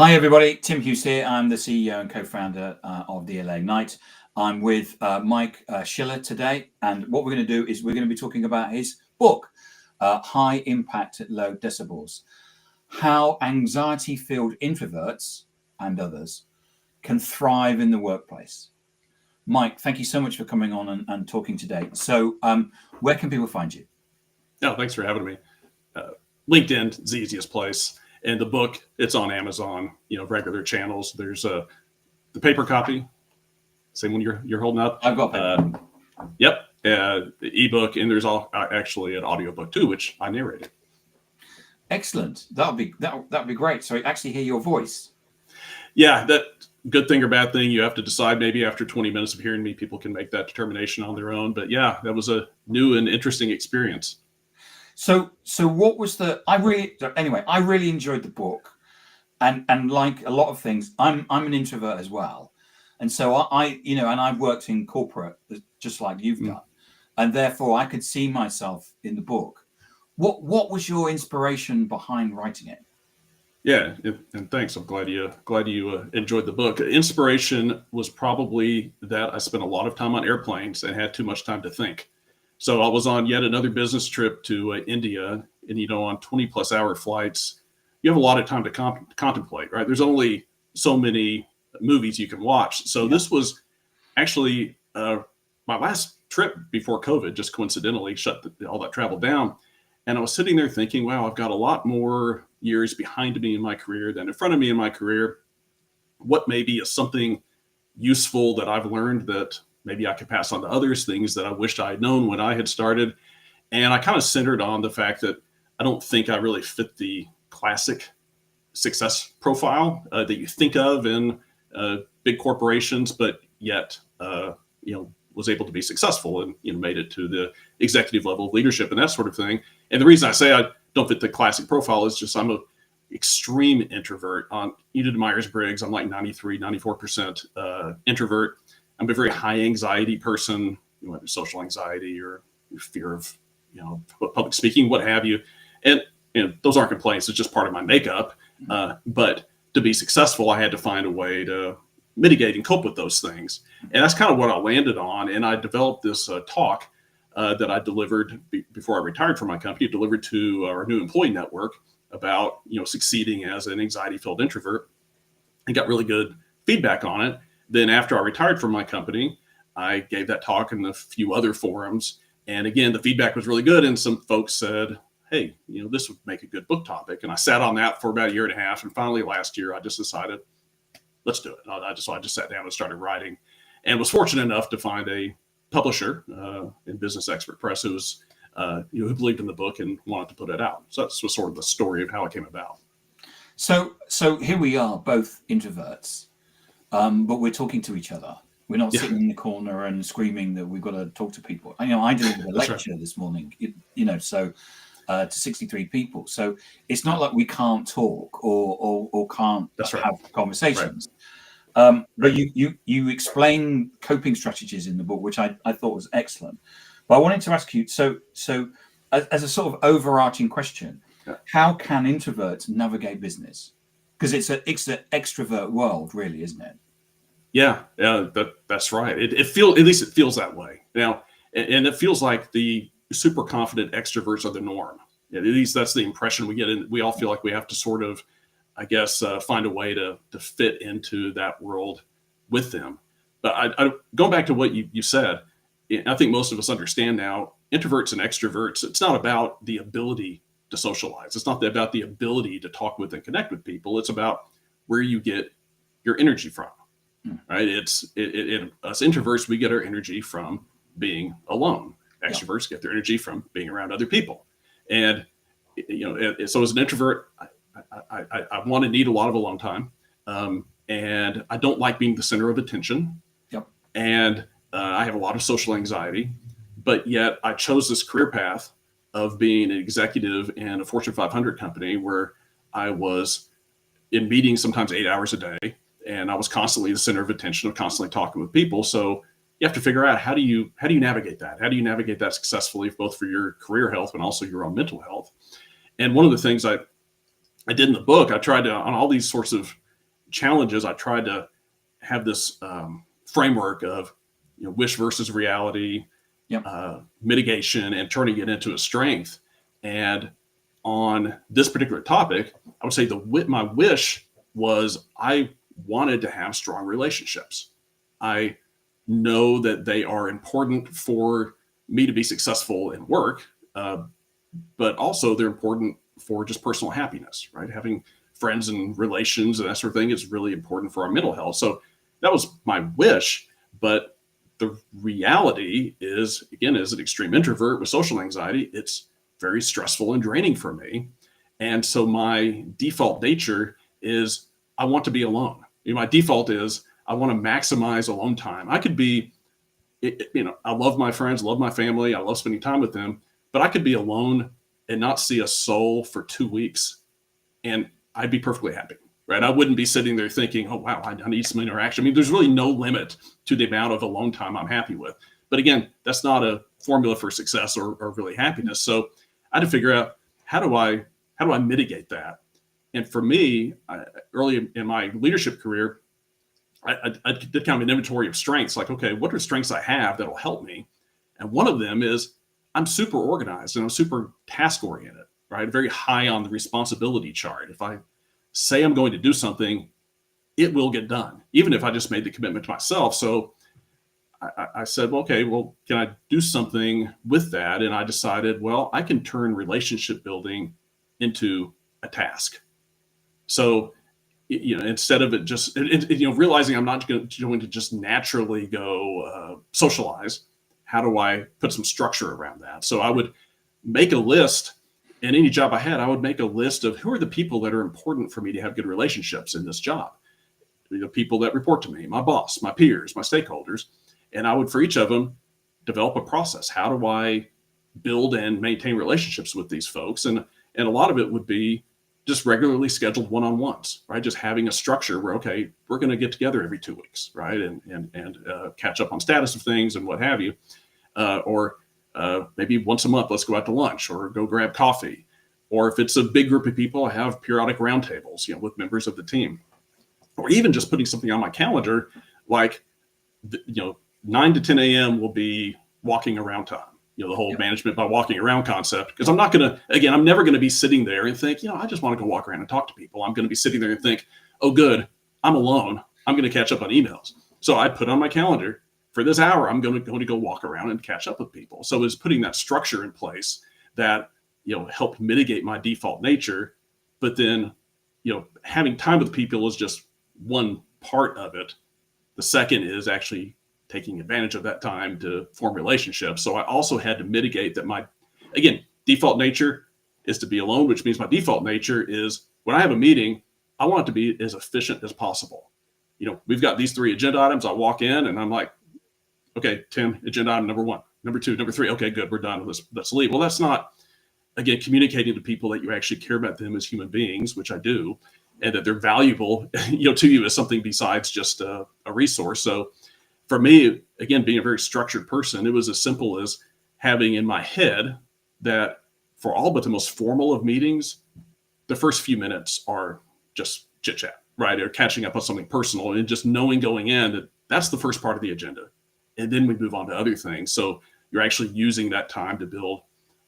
Hi, everybody. Tim Hughes here. I'm the CEO and co-founder of the LA Knight. I'm with Mike Schiller today. And what we're going to do is we're going to be talking about his book, High Impact at Low Decibels, How Anxiety-Filled Introverts and Others Can Thrive in the Workplace. Mike, thank you so much for coming on and talking today. So where can people find you? No, thanks for having me. LinkedIn is the easiest place. And the book, it's on Amazon, regular channels. There's the paper copy, same one you're holding up. I've got paper. Yep, the ebook, and there's actually an audiobook too, which I narrated. Excellent. That'll be great. So I actually hear your voice. Yeah, that good thing or bad thing, you have to decide. Maybe after 20 minutes of hearing me, people can make that determination on their own. But yeah, that was a new and interesting experience. So what was I really enjoyed the book, and like a lot of things, I'm an introvert as well, and so I've worked in corporate just like you've done, and therefore I could see myself in the book. What was your inspiration behind writing it? Yeah, and thanks. I'm glad you enjoyed the book. Inspiration was probably that I spent a lot of time on airplanes and had too much time to think. So I was on yet another business trip to India, and on 20+ hour flights, you have a lot of time to contemplate, right? There's only so many movies you can watch. So This was actually my last trip before COVID, just coincidentally shut all that travel down. And I was sitting there thinking, wow, I've got a lot more years behind me in my career than in front of me in my career. What maybe is something useful that I've learned that maybe I could pass on to others, things that I wished I had known when I had started. And I kind of centered on the fact that I don't think I really fit the classic success profile that you think of in big corporations, but yet, was able to be successful and, made it to the executive level of leadership and that sort of thing. And the reason I say I don't fit the classic profile is just I'm an extreme introvert. On you did Myers-Briggs, I'm like 94% introvert. I'm a very high anxiety person, whether social anxiety or fear of, public speaking, what have you. And those aren't complaints. It's just part of my makeup. But to be successful, I had to find a way to mitigate and cope with those things. And that's kind of what I landed on. And I developed this talk that I delivered before I retired from my company, delivered to our new employee network about, succeeding as an anxiety-filled introvert, and got really good feedback on it. Then after I retired from my company, I gave that talk in a few other forums. And again, the feedback was really good. And some folks said, hey, this would make a good book topic. And I sat on that for about a year and a half. And finally last year, I just decided, let's do it. So I just sat down and started writing, and was fortunate enough to find a publisher in Business Expert Press who was, who believed in the book and wanted to put it out. So that's sort of the story of how it came about. So here we are, both introverts. But we're talking to ech other. We're not sitting in the corner and screaming that we've got to talk to people. I delivered a lecture this morning, to 63 people. So it's not like we can't talk or can't have conversations. Right. But you explain coping strategies in the book, which I thought was excellent. But I wanted to ask you, so as a sort of overarching question, how can introverts navigate business? Because it's an extrovert world, really, isn't it? Yeah, that's right. At least it feels that way now, and it feels like the super confident extroverts are the norm. At least that's the impression we get, and we all feel like we have to sort of, I guess, find a way to fit into that world with them. But I going back to what you said, I think most of us understand now. Introverts and extroverts, it's not about the ability to socialize. It's not about the ability to talk with and connect with people. It's about where you get your energy from, right? Us introverts, we get our energy from being alone. Extroverts get their energy from being around other people. And, so as an introvert, I want to need a lot of alone time. And I don't like being the center of attention. Yep. And I have a lot of social anxiety, but yet I chose this career path of being an executive in a Fortune 500 company where I was in meetings sometimes 8 hours a day, and I was constantly the center of attention, of constantly talking with people. So you have to figure out how do you navigate that? How do you navigate that successfully, both for your career health and also your own mental health? And one of the things I did in the book, I tried to, on all these sorts of challenges, I tried to have this framework of wish versus reality, Yep. Mitigation, and turning it into a strength. And on this particular topic, I would say my wish was I wanted to have strong relationships. I know that they are important for me to be successful in work, but also they're important for just personal happiness, right? Having friends and relations and that sort of thing is really important for our mental health. So that was my wish. But the reality is, again, as an extreme introvert with social anxiety, it's very stressful and draining for me. And so my default nature is I want to be alone. My default is I want to maximize alone time. I could be, I love my friends, love my family, I love spending time with them, but I could be alone and not see a soul for 2 weeks, and I'd be perfectly happy, right? I wouldn't be sitting there thinking, oh, wow, I need some interaction. I mean, there's really no limit to the amount of alone time I'm happy with. But again, that's not a formula for success or really happiness. So I had to figure out how do I mitigate that? And for me, early in my leadership career, I did kind of an inventory of strengths. Like, okay, what are strengths I have that'll help me? And one of them is I'm super organized and I'm super task oriented, right? Very high on the responsibility chart. If I say I'm going to do something, it will get done, even if I just made the commitment to myself. So I said, well, okay, well, can I do something with that? And I decided, well, I can turn relationship building into a task. So, instead of it just, realizing I'm not going to just naturally go socialize, how do I put some structure around that? So I would make a list. In any job I had, I would make a list of who are the people that are important for me to have good relationships in this job. People that report to me, my boss, my peers, my stakeholders. And I would, for each of them, develop a process. How do I build and maintain relationships with these folks? And a lot of it would be just regularly scheduled one-on-ones, right? Just having a structure where, okay, we're going to get together every 2 weeks, right? And catch up on status of things and what have you. Or maybe once a month, let's go out to lunch or go grab coffee. Or if it's a big group of people, I have periodic roundtables, with members of the team. Or even just putting something on my calendar, like, 9 to 10 a.m. will be walking around time. The whole management by walking around concept. Because I'm never going to be sitting there and think, I just want to go walk around and talk to people. I'm going to be sitting there and think, oh, good, I'm alone. I'm going to catch up on emails. So I put on my calendar for this hour, I'm going to go walk around and catch up with people. So it's putting that structure in place that, helped mitigate my default nature. But then, having time with people is just one part of it. The second is actually taking advantage of that time to form relationships. So I also had to mitigate that my, again, default nature is to be alone, which means my default nature is when I have a meeting, I want it to be as efficient as possible. We've got these 3 agenda items. I walk in and I'm like, okay, Tim, agenda item number 1, number 2, number 3. Okay, good. We're done. Let's leave. Well, that's not, again, communicating to people that you actually care about them as human beings, which I do, and that they're valuable, to you as something besides just a resource. So for me, again, being a very structured person, it was as simple as having in my head that for all but the most formal of meetings, the first few minutes are just chit chat, right? Or catching up on something personal, and just knowing going in that that's the first part of the agenda. And then we move on to other things. So you're actually using that time to build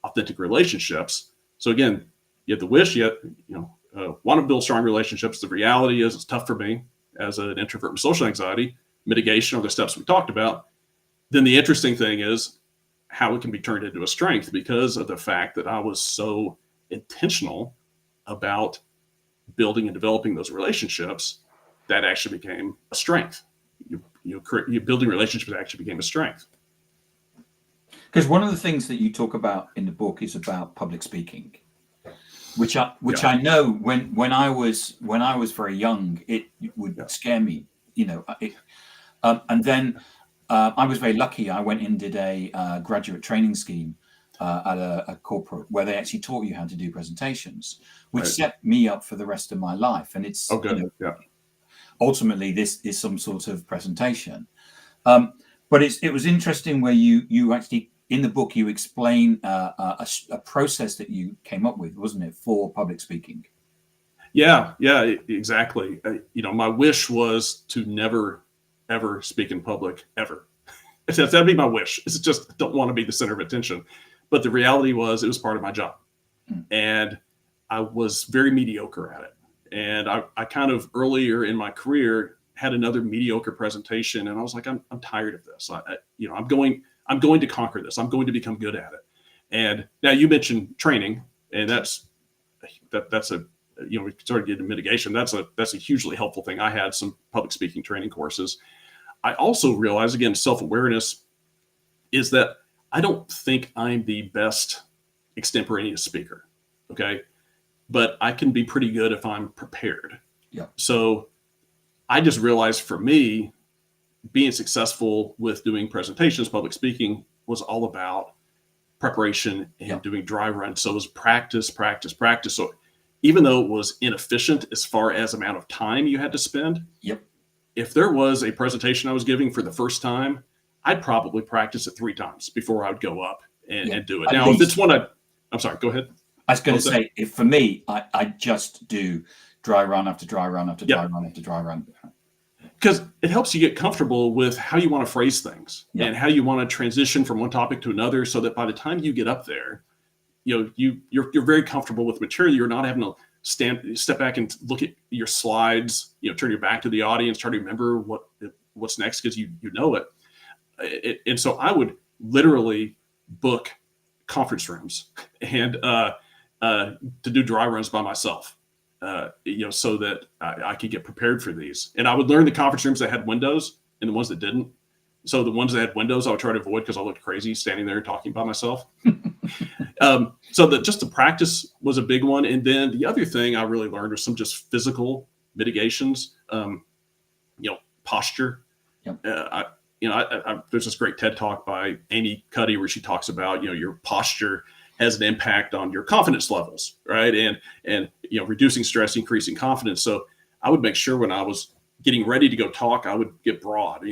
authentic relationships. So again, you have the wish, want to build strong relationships. The reality is it's tough for me as an introvert with social anxiety. Mitigation are the steps we talked about. Then the interesting thing is how it can be turned into a strength because of the fact that I was so intentional about building and developing those relationships that actually became a strength. Building relationships actually became a strength. Because one of the things that you talk about in the book is about public speaking, which I know when I was very young, it would scare me, and then I was very lucky. I went and did a graduate training scheme at a corporate where they actually taught you how to do presentations, which set me up for the rest of my life. And it's ultimately this is some sort of presentation. But it was interesting where you actually in the book you explain a process that you came up with, wasn't it, for public speaking? Yeah, exactly. My wish was to never, ever speak in public ever. That'd be my wish. It's just don't want to be the center of attention. But the reality was it was part of my job. And I was very mediocre at it. And I kind of earlier in my career had another mediocre presentation, and I was like, I'm tired of this. I'm going to conquer this. I'm going to become good at it. And now you mentioned training, and that's a we started getting mitigation. That's a hugely helpful thing. I had some public speaking training courses. I also realized, again, self-awareness is that I don't think I'm the best extemporaneous speaker. Okay. But I can be pretty good if I'm prepared. Yeah. So I just realized for me, being successful with doing presentations, public speaking was all about preparation and doing dry runs. So it was practice, practice, practice. So even though it was inefficient as far as amount of time you had to spend, if there was a presentation I was giving for the first time, I'd probably practice it 3 times before I would go up and do it. Now, if it's one I'm sorry, go ahead. I was going to say, if for me, I just do dry run after dry run after dry run after dry run. Because it helps you get comfortable with how you want to phrase things and how you want to transition from one topic to another, so that by the time you get up there, you're very comfortable with material. You're not having to step back and look at your slides, turn your back to the audience, try to remember what's next because you know it. And so I would literally book conference rooms and to do dry runs by myself, so that I could get prepared for these. And I would learn the conference rooms that had windows and the ones that didn't. So the ones that had windows, I would try to avoid because I looked crazy standing there talking by myself. So that just the practice was a big one. And then the other thing I really learned was some just physical mitigations, posture. There's this great TED talk by Amy Cuddy where she talks about, your posture has an impact on your confidence levels, right? And reducing stress, increasing confidence. So I would make sure when I was getting ready to go talk, I would get broad,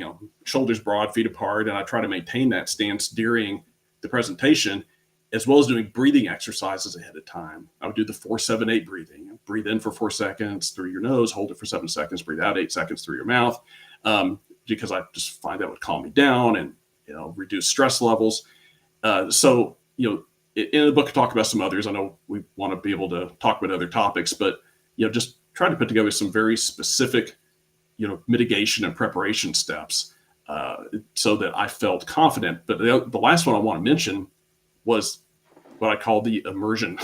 shoulders broad, feet apart, and I try to maintain that stance during the presentation, as well as doing breathing exercises ahead of time. I would do the 4-7-8 breathing. Breathe in for 4 seconds through your nose, hold it for 7 seconds, breathe out 8 seconds through your mouth, because I just find that would calm me down and reduce stress levels. So in the book, I talk about some others. I know we want to be able to talk about other topics, but just try to put together some very specific mitigation and preparation steps so that I felt confident. But the last one I want to mention was what I call the immersion,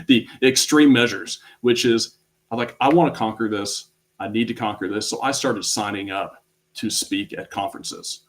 the extreme measures, which is I want to conquer this. I need to conquer this. So I started signing up to speak at conferences.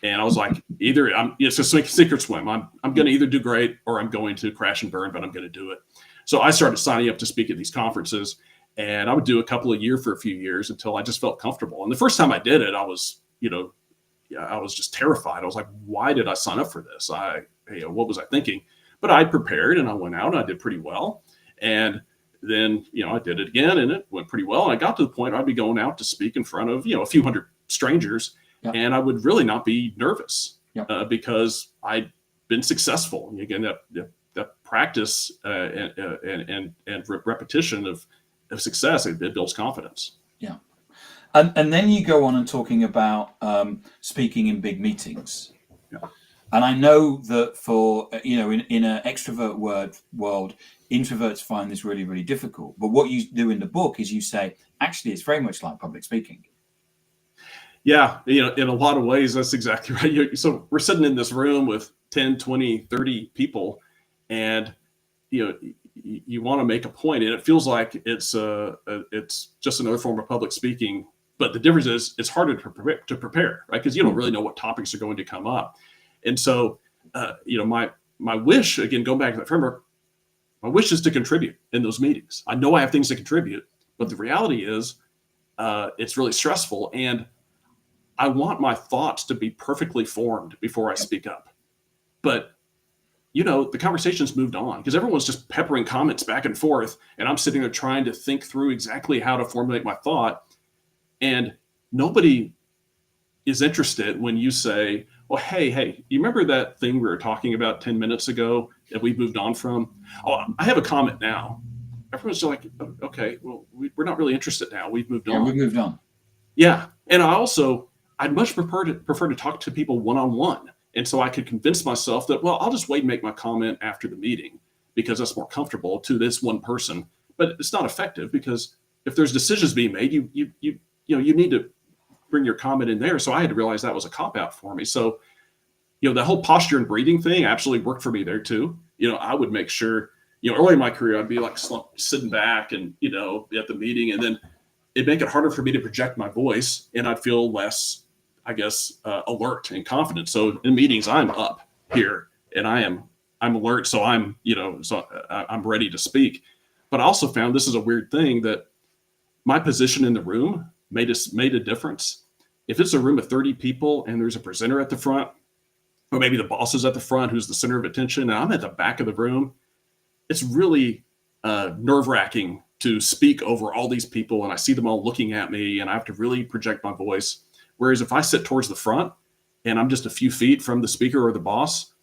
And I was like, it's a sink or swim. I'm going to either do great or I'm going to crash and burn, but I'm going to do it. So I started signing up to speak at these conferences, and I would do a couple a year for a few years until I just felt comfortable. And the first time I did it, I was just terrified. I was like, why did I sign up for this? What was I thinking? But I prepared and I went out and I did pretty well. And then, I did it again and it went pretty well. And I got to the point where I'd be going out to speak in front of, a few hundred strangers. And I would really not be nervous because I'd been successful. Again, that practice and repetition of success, it builds confidence. Yeah. And then you go on and talking about speaking in big meetings. Yeah. And I know that for, in an extrovert world, introverts find this really, really difficult. But what you do in the book is you say, actually, it's very much like public speaking. Yeah, in a lot of ways, that's exactly right. So we're sitting in this room with 10, 20, 30 people, and you want to make a point, and it feels like it's just another form of public speaking. But the difference is it's harder to prepare, right? Because you don't really know what topics are going to come up. And so, my wish, again, going back to that framework, my wish is to contribute in those meetings. I know I have things to contribute, but the reality is it's really stressful, and I want my thoughts to be perfectly formed before I speak up. But, the conversation's moved on because everyone's just peppering comments back and forth. And I'm sitting there trying to think through exactly how to formulate my thought. And nobody is interested when you say, well, hey, you remember that thing we were talking about 10 minutes ago that we moved on from? Oh, I have a comment now. everyone's like, okay, well, we're not really interested now. We've moved Yeah, on. we moved on. Yeah. And I'd much prefer to talk to people one-on-one. And so I could convince myself that, well, I'll just wait and make my comment after the meeting because that's more comfortable to this one person. But it's not effective because if there's decisions being made, you need to bring your comment in there. So I had to realize that was a cop out for me. So, the whole posture and breathing thing absolutely worked for me there too. I would make sure, early in my career, I'd be like sitting back and, at the meeting, and then it'd make it harder for me to project my voice, and I'd feel less, I guess, alert and confident. So in meetings, I'm up here and I'm alert. So I'm ready to speak. But I also found this is a weird thing that my position in the room made a difference. If it's a room of 30 people and there's a presenter at the front, or maybe the boss is at the front who's the center of attention, and I'm at the back of the room, it's really nerve-wracking to speak over all these people, and I see them all looking at me, and I have to really project my voice. Whereas if I sit towards the front and I'm just a few feet from the speaker or the boss,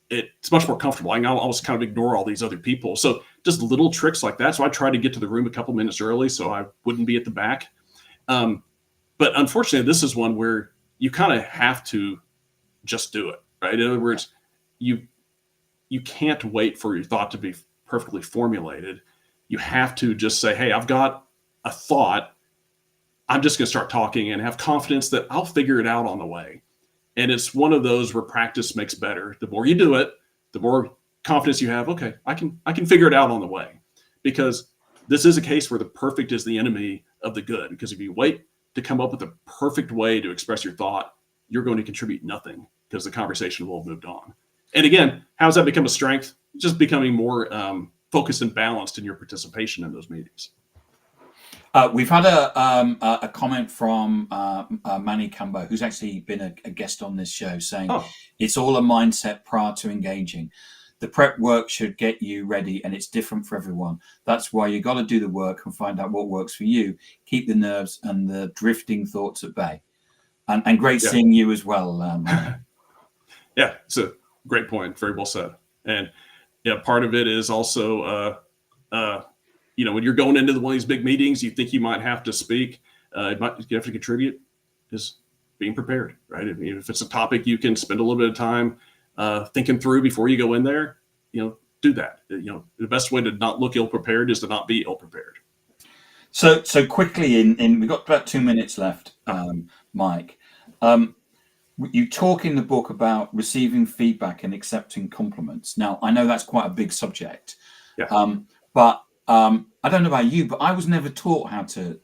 it's much more comfortable. I can almost kind of ignore all these other people. So just little tricks like that. So I try to get to the room a couple minutes early so I wouldn't be at the back. But unfortunately, this is one where you kind of have to just do it, right? In other words, you can't wait for your thought to be perfectly formulated. You have to just say, hey, I've got a thought. I'm just going to start talking and have confidence that I'll figure it out on the way. And it's one of those where practice makes better. The more you do it, the more confidence you have. Okay, I can figure it out on the way, because this is a case where the perfect is the enemy of the good. Because if you wait to come up with a perfect way to express your thought, you're going to contribute nothing because the conversation will have moved on. And again, how does that become a strength? Just becoming more focused and balanced in your participation in those meetings. We've had a comment from Manny Cambo, who's actually been a guest on this show, saying it's all a mindset prior to engaging. The prep work should get you ready, and it's different for everyone. That's why you got to do the work and find out what works for you. Keep the nerves and the drifting thoughts at bay. And great seeing you as well, Manny. Yeah, it's a great point. Very well said. And part of it is also when you're going into one of these big meetings, you think you might have to speak, you have to contribute, is being prepared, right? If it's a topic you can spend a little bit of time thinking through before you go in there, do that. The best way to not look ill-prepared is to not be ill-prepared. So quickly, we've got about 2 minutes left, Mike. You talk in the book about receiving feedback and accepting compliments. Now, I know that's quite a big subject, but I don't know about you, but I was never taught how to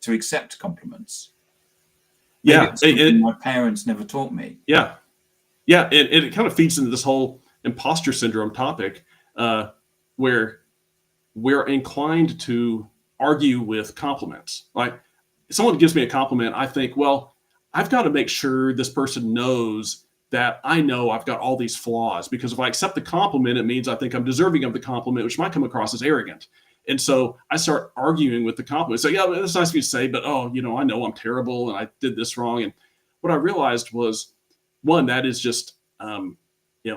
to accept compliments. My parents never taught me. Yeah. It kind of feeds into this whole imposter syndrome topic, where we're inclined to argue with compliments. Like, if someone gives me a compliment, I think, well, I've got to make sure this person knows that I know I've got all these flaws, because if I accept the compliment, it means I think I'm deserving of the compliment, which might come across as arrogant. And so I start arguing with the compliment. So, yeah, that's nice of you to say, but, I know I'm terrible and I did this wrong. And what I realized was, one, that is just,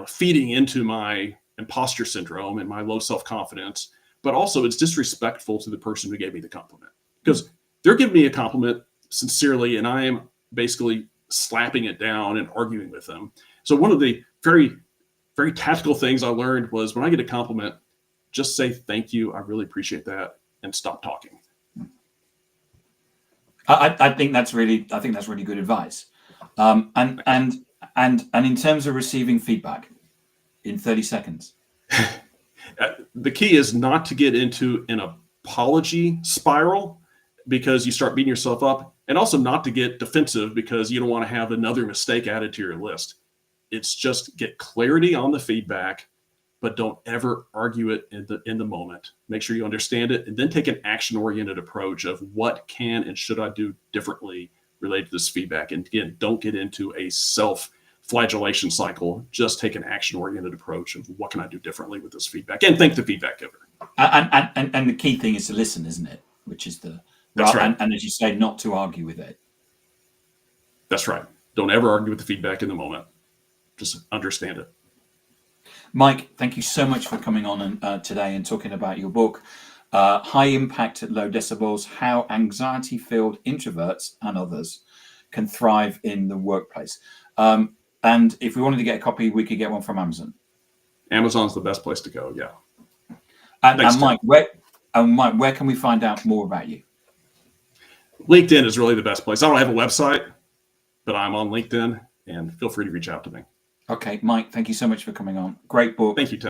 feeding into my imposter syndrome and my low self-confidence, but also it's disrespectful to the person who gave me the compliment, because they're giving me a compliment sincerely and I am basically slapping it down and arguing with them. So one of the very, very tactical things I learned was, when I get a compliment, just say thank you, I really appreciate that, and stop talking. I think that's really good advice. And in terms of receiving feedback, in 30 seconds. The key is not to get into an apology spiral, because you start beating yourself up, and also not to get defensive because you don't want to have another mistake added to your list. It's just get clarity on the feedback, but don't ever argue it in the moment. Make sure you understand it, and then take an action-oriented approach of what can and should I do differently related to this feedback. And again, don't get into a self-flagellation cycle. Just take an action-oriented approach of what can I do differently with this feedback, and thank the feedback giver. And the key thing is to listen, isn't it? Which is that's right. And as you say, not to argue with it. That's right. Don't ever argue with the feedback in the moment. Just understand it. Mike, thank you so much for coming on today and talking about your book, High Impact at Low Decibels, How Anxiety-Filled Introverts and Others Can Thrive in the Workplace. And if we wanted to get a copy, we could get one from Amazon. Amazon's the best place to go. Yeah. And Mike, where can we find out more about you? LinkedIn is really the best place. I don't have a website, but I'm on LinkedIn, and feel free to reach out to me. Okay, Mike, thank you so much for coming on. Great book. Thank you, Ted.